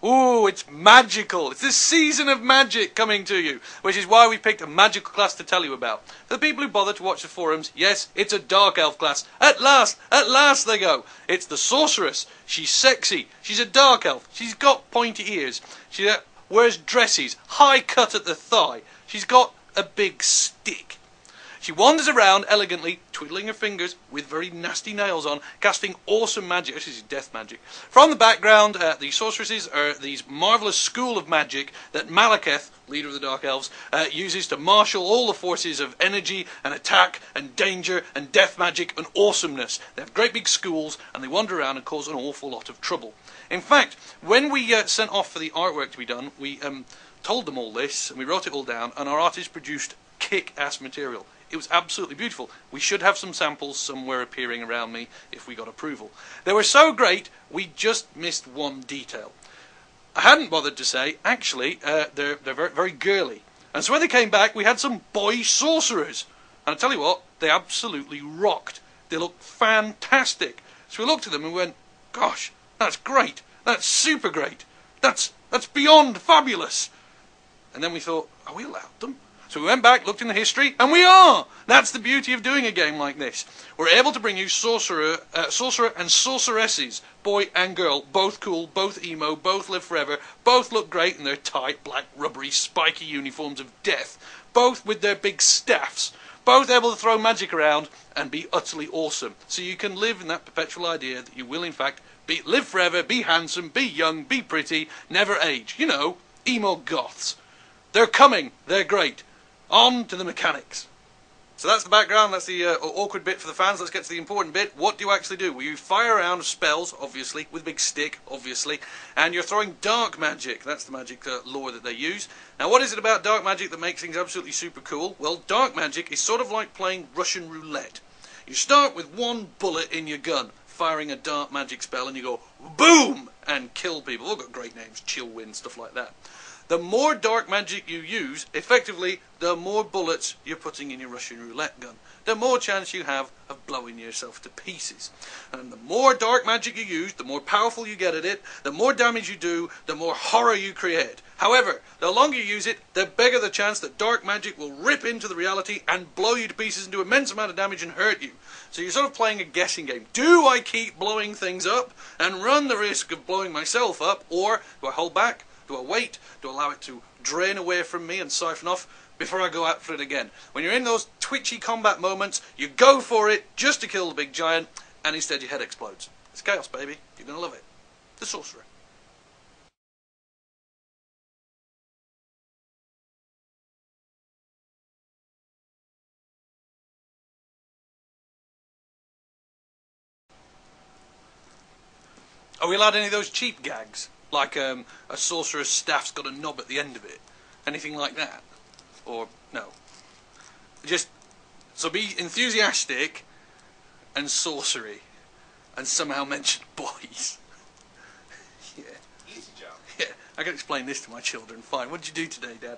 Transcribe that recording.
Ooh, it's magical. It's the season of magic coming to you, which is why we picked a magical class to tell you about. For the people who bother to watch the forums, yes, it's a dark elf class. At last they go. It's the sorceress. She's sexy. She's a dark elf. She's got pointy ears. She wears dresses, high cut at the thigh. She's got a big stick. She wanders around elegantly, twiddling her fingers with very nasty nails on, casting awesome magic. This is death magic. From the background, the sorceresses are these marvellous school of magic that Malekith, leader of the Dark Elves, uses to marshal all the forces of energy and attack and danger and death magic and awesomeness. They have great big schools and they wander around and cause an awful lot of trouble. In fact, when we sent off for the artwork to be done, we told them all this and we wrote it all down, and our artist produced kick-ass material. It was absolutely beautiful. We should have some samples somewhere appearing around me if we got approval. They were so great, we just missed one detail. I hadn't bothered to say, actually, they're very, very girly. And so when they came back, we had some boy sorcerers. And I tell you what, they absolutely rocked. They looked fantastic. So we looked at them and went, gosh, that's great. That's super great. That's beyond fabulous. And then we thought, are we allowed them? So we went back, looked in the history, and we are! That's the beauty of doing a game like this. We're able to bring you sorcerer and sorceresses, boy and girl, both cool, both emo, both live forever, both look great in their tight, black, rubbery, spiky uniforms of death, both with their big staffs, both able to throw magic around and be utterly awesome. So you can live in that perpetual idea that you will, in fact, live forever, be handsome, be young, be pretty, never age. You know, emo goths. They're coming, they're great. On to the mechanics. So that's the background, that's the awkward bit for the fans. Let's get to the important bit. What do you actually do? Well, you fire around spells, obviously, with a big stick, obviously, and you're throwing dark magic. That's the magic lore that they use. Now, what is it about dark magic that makes things absolutely super cool? Well, dark magic is sort of like playing Russian roulette. You start with one bullet in your gun, firing a dark magic spell, and you go, boom, and kill people. They've all got great names, Chillwind, stuff like that. The more dark magic you use, effectively, the more bullets you're putting in your Russian roulette gun. The more chance you have of blowing yourself to pieces. And the more dark magic you use, the more powerful you get at it, the more damage you do, the more horror you create. However, the longer you use it, the bigger the chance that dark magic will rip into the reality and blow you to pieces and do immense amount of damage and hurt you. So you're sort of playing a guessing game. Do I keep blowing things up and run the risk of blowing myself up, or do I hold back? Do I wait? Do I allow it to drain away from me and siphon off before I go out for it again? When you're in those twitchy combat moments, you go for it just to kill the big giant, and instead your head explodes. It's chaos, baby. You're going to love it. The Sorcerer. Are we allowed any of those cheap gags? Like a sorcerer's staff's got a knob at the end of it. Anything like that? Or, no. Just, so be enthusiastic and sorcery. And somehow mention boys. Yeah. Easy job. Yeah, I can explain this to my children. Fine. What did you do today, Dad?